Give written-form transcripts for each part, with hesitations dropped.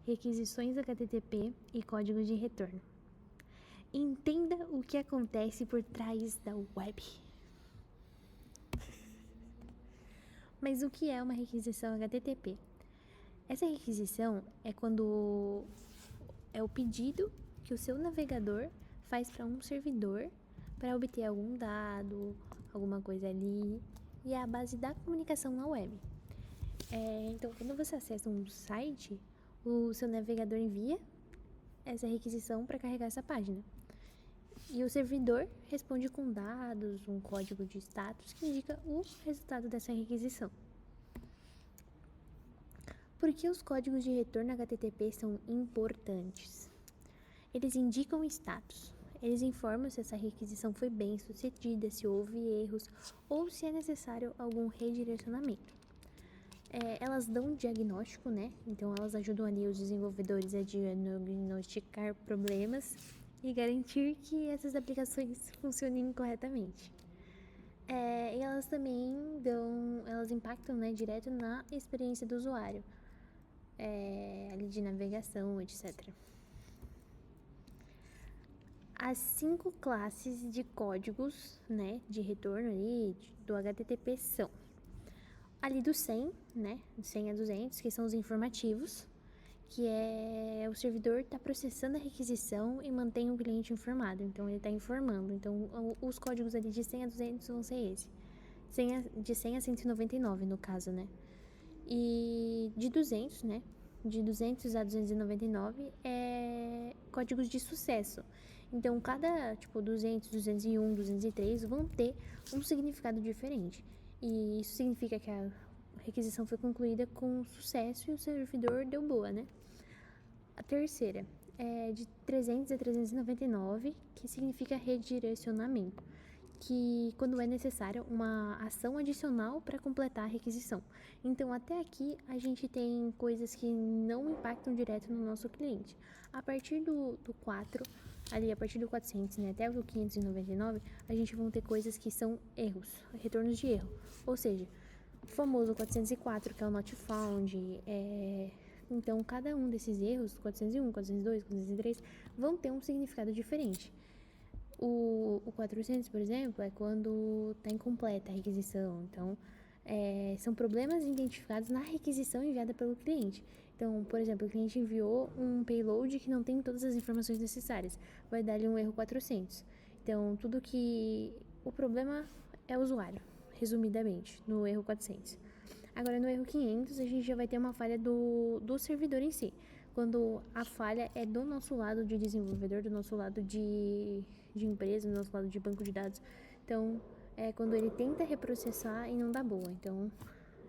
requisições HTTP e códigos de retorno. Entenda o que acontece por trás da web. Mas o que é uma requisição HTTP? Essa requisição é quando é o pedido que o seu navegador faz para um servidor para obter algum dado, alguma coisa ali, e é a base da comunicação na web. Então, quando você acessa um site, o seu navegador envia essa requisição para carregar essa página. E o servidor responde com dados, um código de status que indica o resultado dessa requisição. Por que os códigos de retorno HTTP são importantes? Eles indicam o status. Eles informam se essa requisição foi bem sucedida, se houve erros ou se é necessário algum redirecionamento. Elas dão um diagnóstico, né? Então elas ajudam ali os desenvolvedores a diagnosticar problemas e garantir que essas aplicações funcionem corretamente. E elas também elas impactam, né, direto na experiência do usuário, ali de navegação, etc. As 5 classes de códigos, né, de retorno ali do HTTP são ali do 100, né, do 100 a 200, que são os informativos, que é o servidor está processando a requisição e mantém o cliente informado, então ele está informando. Então, os códigos ali de 100 a 200 vão ser esse. De 100 a 199, no caso, né? E de 200, né? De 200 a 299 é códigos de sucesso. Então, cada, 200, 201, 203 vão ter um significado diferente. E isso significa que a requisição foi concluída com sucesso e o servidor deu boa, né? A terceira é de 300 a 399, que significa redirecionamento, que quando é necessária uma ação adicional para completar a requisição. Então, até aqui, a gente tem coisas que não impactam direto no nosso cliente. A partir do 4, ali a partir do 400, né, até o 599, a gente vai ter coisas que são erros, retornos de erro. Ou seja, o famoso 404, que é o not found, então cada um desses erros, 401, 402, 403, vão ter um significado diferente. O 400, por exemplo, é quando está incompleta a requisição. Então, são problemas identificados na requisição enviada pelo cliente. Então, por exemplo, o cliente enviou um payload que não tem todas as informações necessárias. Vai dar-lhe um erro 400. Então, tudo que... O problema é o usuário, resumidamente, no erro 400. Agora, no erro 500, a gente já vai ter uma falha do servidor em si. Quando a falha é do nosso lado de desenvolvedor, do nosso lado de empresa, do nosso lado de banco de dados. Então, é quando ele tenta reprocessar e não dá boa. Então,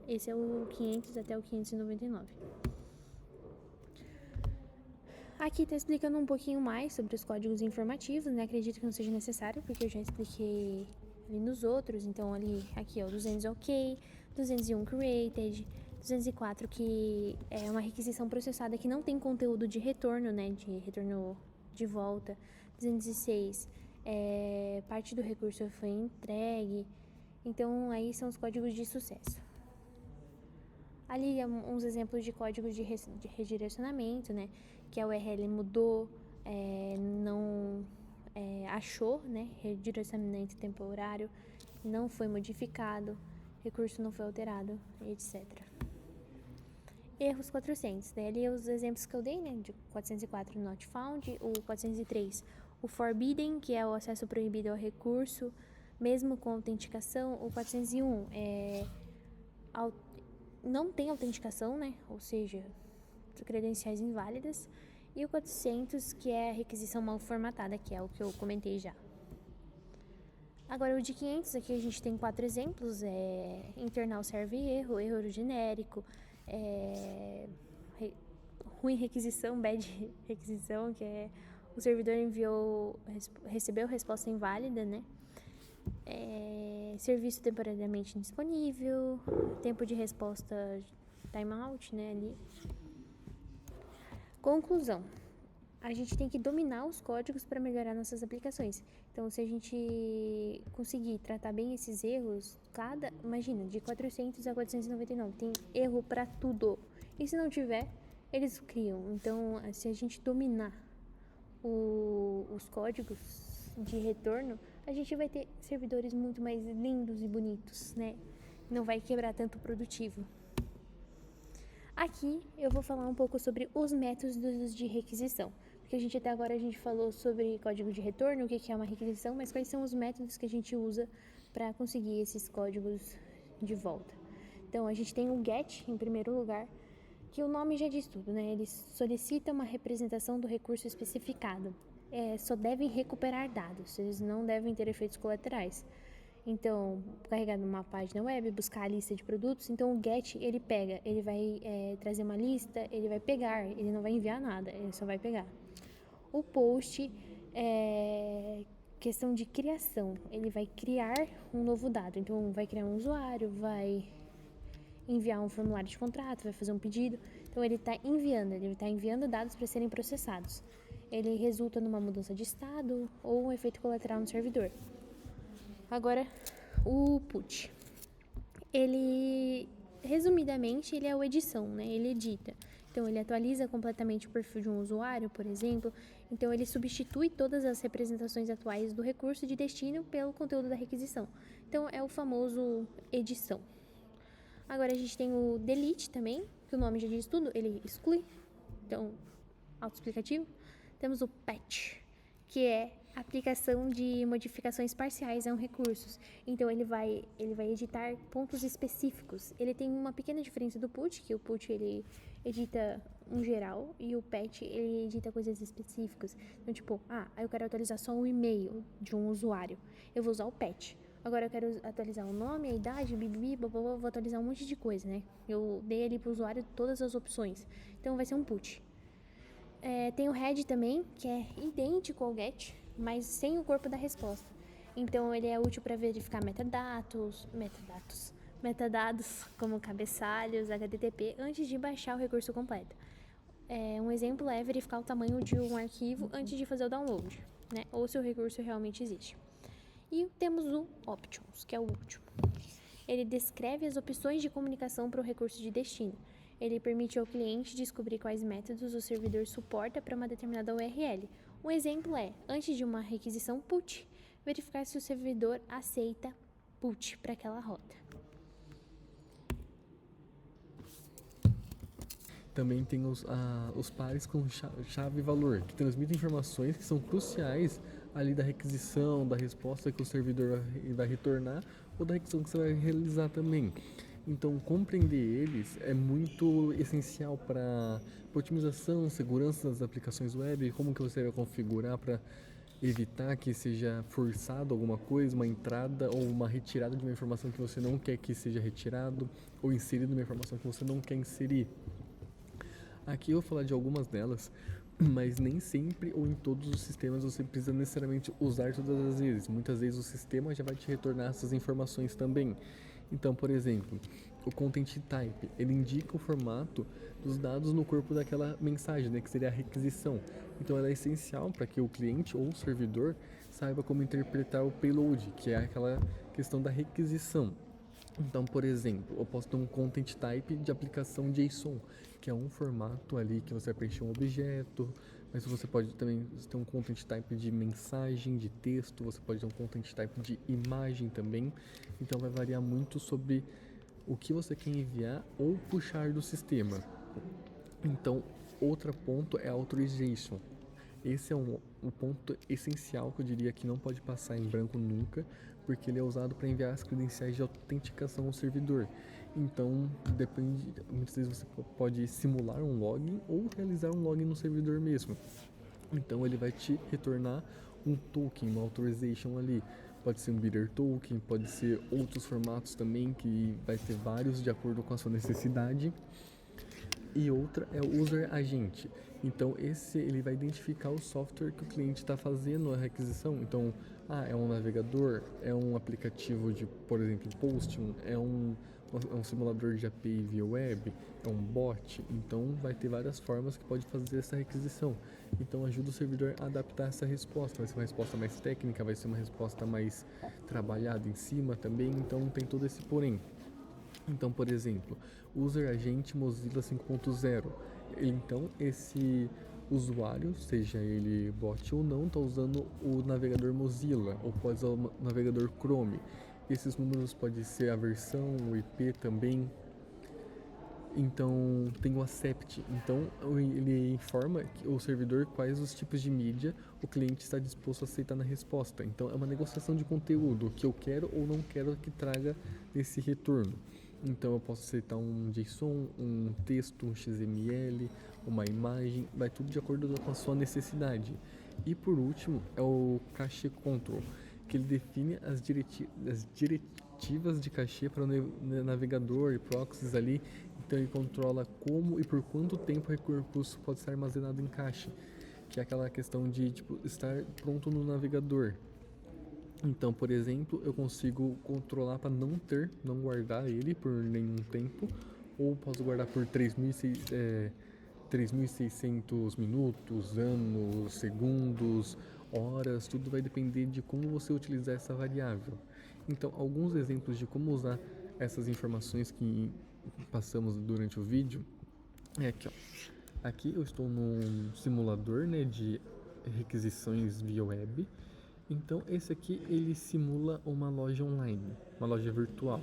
esse é o 500 até o 599. Aqui está explicando um pouquinho mais sobre os códigos informativos, né? Acredito que não seja necessário, porque eu já expliquei ali nos outros. Então, aqui, ó, 200 OK, 201 created, 204 que é uma requisição processada que não tem conteúdo de retorno, né? De retorno de volta. 206, parte do recurso foi entregue. Então, aí são os códigos de sucesso. Ali, uns exemplos de códigos de redirecionamento, né? Que a URL mudou, não achou, né? Redirecionamento temporário, não foi modificado, recurso não foi alterado, etc. Erros 400, né? Ali os exemplos que eu dei, né? De 404, not found, o 403, o forbidden, que é o acesso proibido ao recurso, mesmo com autenticação. O 401 não tem autenticação, né? Ou seja, credenciais inválidas. E o 400, que é a requisição mal formatada, que é o que eu comentei já. Agora, o de 500, aqui a gente tem 4 exemplos. Internal serve erro, erro genérico, ruim requisição, bad requisição, que é o servidor recebeu resposta inválida, né? Serviço temporariamente indisponível, tempo de resposta timeout, né, ali. Conclusão. A gente tem que dominar os códigos para melhorar nossas aplicações. Então, se a gente conseguir tratar bem esses erros, imagina, de 400 a 499, tem erro para tudo. E se não tiver, eles criam. Então, se a gente dominar os códigos de retorno, a gente vai ter servidores muito mais lindos e bonitos, né? Não vai quebrar tanto o produtivo. Aqui eu vou falar um pouco sobre os métodos de requisição, porque até agora a gente falou sobre código de retorno, o que é uma requisição, mas quais são os métodos que a gente usa para conseguir esses códigos de volta. Então a gente tem o GET em primeiro lugar, que o nome já diz tudo, né? Ele solicita uma representação do recurso especificado. Só devem recuperar dados, eles não devem ter efeitos colaterais. Então, carregar numa página web, buscar a lista de produtos. Então, o GET, ele pega, ele vai trazer uma lista, ele vai pegar, ele não vai enviar nada, ele só vai pegar. O POST é questão de criação, ele vai criar um novo dado. Então, vai criar um usuário, vai enviar um formulário de contrato, vai fazer um pedido. Então, ele está enviando dados para serem processados. Ele resulta numa mudança de estado ou um efeito colateral no servidor. Agora, o put. Ele, resumidamente, ele é o edição, né? Ele edita. Então, ele atualiza completamente o perfil de um usuário, por exemplo. Então, ele substitui todas as representações atuais do recurso de destino pelo conteúdo da requisição. Então, é o famoso edição. Agora, a gente tem o delete também, que o nome já diz tudo. Ele exclui. Então, autoexplicativo. Temos o patch, que é aplicação de modificações parciais a um recurso. Então, ele vai editar pontos específicos. Ele tem uma pequena diferença do put, que o put ele edita um geral e o patch ele edita coisas específicas. Então, tipo, eu quero atualizar só um e-mail de um usuário. Eu vou usar o patch. Agora eu quero atualizar o nome, a idade, vou atualizar um monte de coisa, né? Eu dei ali pro usuário todas as opções. Então, vai ser um put. Tem o head também, que é idêntico ao get, mas sem o corpo da resposta. Então, ele é útil para verificar metadados, como cabeçalhos, HTTP, antes de baixar o recurso completo. Um exemplo é verificar o tamanho de um arquivo antes de fazer o download, né? Ou se o recurso realmente existe. E temos o options, que é o último. Ele descreve as opções de comunicação para o recurso de destino. Ele permite ao cliente descobrir quais métodos o servidor suporta para uma determinada URL. Um exemplo é, antes de uma requisição PUT, verificar se o servidor aceita PUT para aquela rota. Também tem os pares com chave e valor, que transmitem informações que são cruciais ali da requisição, da resposta que o servidor vai retornar ou da requisição que você vai realizar também. Então, compreender eles é muito essencial para otimização, segurança das aplicações web, como que você vai configurar para evitar que seja forçado alguma coisa, uma entrada ou uma retirada de uma informação que você não quer que seja retirado, ou inserido uma informação que você não quer inserir. Aqui eu vou falar de algumas delas, mas nem sempre ou em todos os sistemas você precisa necessariamente usar todas as vezes. Muitas vezes o sistema já vai te retornar essas informações também. Então, por exemplo, o content type, ele indica o formato dos dados no corpo daquela mensagem, né, que seria a requisição. Então, ela é essencial para que o cliente ou o servidor saiba como interpretar o payload, que é aquela questão da requisição. Então, por exemplo, eu posso ter um content type de aplicação JSON, que é um formato ali que você vai preencher um objeto, mas você pode também ter um content type de mensagem, de texto, você pode ter um content type de imagem também. Então, vai variar muito sobre o que você quer enviar ou puxar do sistema. Então, outro ponto é a authorization. Esse é um ponto essencial que eu diria que não pode passar em branco nunca, porque ele é usado para enviar as credenciais de autenticação ao servidor. Então, muitas vezes você pode simular um login ou realizar um login no servidor mesmo. Então, ele vai te retornar um token, uma authorization ali. Pode ser um bidder token, pode ser outros formatos também, que vai ter vários de acordo com a sua necessidade. E outra é o user agente. Então esse ele vai identificar o software que o cliente está fazendo a requisição. Então, é um navegador, é um aplicativo de, por exemplo, Postman, é um simulador de API via web, é um bot. Então vai ter várias formas que pode fazer essa requisição. Então ajuda o servidor a adaptar essa resposta. Vai ser uma resposta mais técnica, vai ser uma resposta mais trabalhada em cima também. Então tem todo esse porém. Então, por exemplo, o User Agent Mozilla 5.0, Então, esse usuário, seja ele bot ou não, está usando o navegador Mozilla ou pode usar o navegador Chrome. Esses números podem ser a versão, o IP também. Então, tem o accept. Então, ele informa o servidor quais os tipos de mídia o cliente está disposto a aceitar na resposta. Então, é uma negociação de conteúdo, o que eu quero ou não quero que traga esse retorno. Então, eu posso aceitar um JSON, um texto, um XML, uma imagem, vai tudo de acordo com a sua necessidade. E por último, é o Cache Control, que ele define as diretivas de cache para o navegador e proxies ali. Então ele controla como e por quanto tempo o recurso pode ser armazenado em cache, que é aquela questão de estar pronto no navegador. Então, por exemplo, eu consigo controlar para não guardar ele por nenhum tempo, ou posso guardar por 3.600 minutos, anos, segundos, horas, tudo vai depender de como você utilizar essa variável. Então, alguns exemplos de como usar essas informações que passamos durante o vídeo é aqui, ó. Aqui eu estou num simulador, né, de requisições via web. Então, esse aqui ele simula uma loja online, uma loja virtual.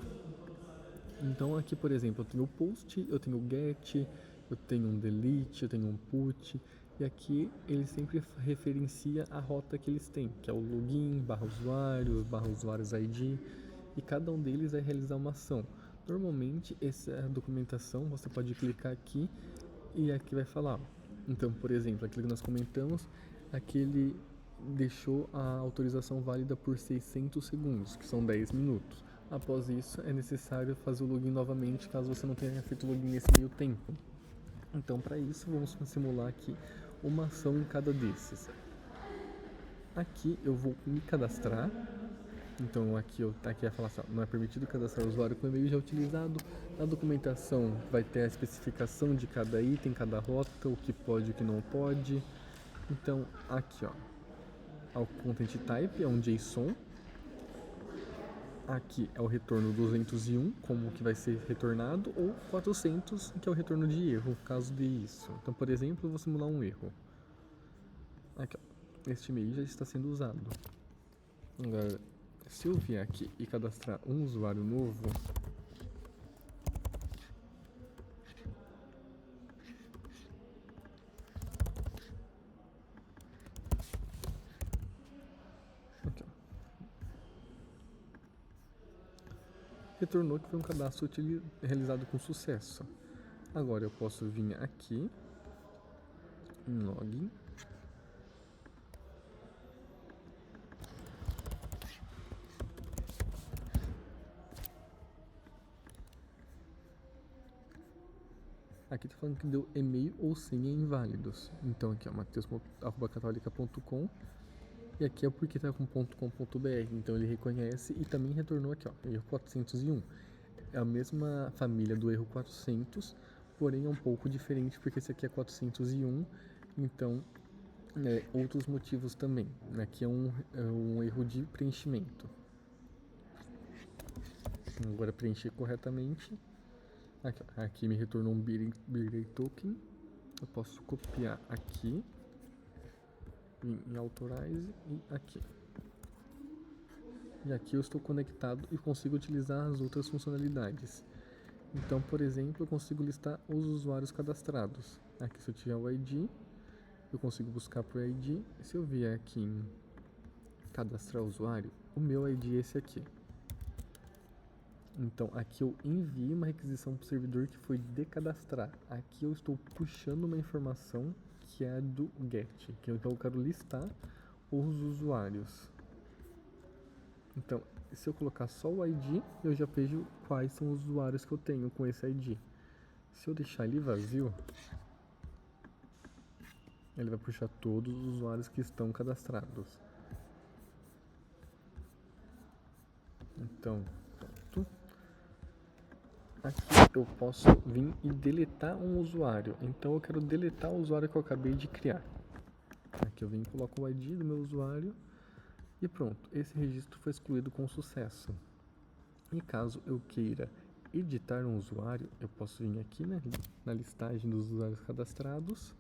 Então, aqui, por exemplo, eu tenho o post, eu tenho o get, eu tenho um delete, eu tenho um put, e aqui ele sempre referencia a rota que eles têm, que é o login, barra usuários ID, e cada um deles vai realizar uma ação. Normalmente, essa documentação, você pode clicar aqui e aqui vai falar. Então, por exemplo, aquilo que nós comentamos, aqui ele deixou a autorização válida por 600 segundos, que são 10 minutos. Após isso, é necessário fazer o login novamente, caso você não tenha feito o login nesse meio tempo. Então, para isso, vamos simular aqui uma ação em cada desses. Aqui eu vou me cadastrar. Então, aqui vai falar assim, não é permitido cadastrar o usuário com e-mail já utilizado. Na documentação vai ter a especificação de cada item, cada rota, o que pode e o que não pode. Então, aqui, ó, o content type é um JSON. Aqui é o retorno 201, como que vai ser retornado, ou 400, que é o retorno de erro, caso de isso. Então, por exemplo, eu vou simular um erro. Aqui, ó, este e-mail já está sendo usado. Agora, se eu vier aqui e cadastrar um usuário novo, aqui, ó, retornou que foi um cadastro realizado com sucesso. Agora eu posso vir aqui em login. Aqui tá falando que deu e-mail ou senha inválidos. Então aqui, ó, mateus@católica.com, e aqui é porque tá com .com.br, então ele reconhece e também retornou aqui, ó, erro 401. É a mesma família do erro 400, porém é um pouco diferente porque esse aqui é 401, então outros motivos também. Aqui é um erro de preenchimento. Agora preencher corretamente. Aqui me retornou um birthday token. Eu posso copiar aqui em Authorize e aqui. E aqui eu estou conectado e consigo utilizar as outras funcionalidades. Então, por exemplo, eu consigo listar os usuários cadastrados. Aqui, se eu tiver o ID, eu consigo buscar por ID. Se eu vier aqui em cadastrar usuário, o meu ID é esse aqui. Então, aqui eu envio uma requisição para o servidor que foi decadastrar. Aqui eu estou puxando uma informação que é a do GET, que eu quero listar os usuários. Então, se eu colocar só o ID, eu já vejo quais são os usuários que eu tenho com esse ID. Se eu deixar ele vazio, ele vai puxar todos os usuários que estão cadastrados. Então, pronto. Aqui eu posso vir e deletar um usuário. Então eu quero deletar o usuário que eu acabei de criar. Aqui eu venho e coloco o ID do meu usuário e pronto. Esse registro foi excluído com sucesso. E caso eu queira editar um usuário, eu posso vir aqui, né, na listagem dos usuários cadastrados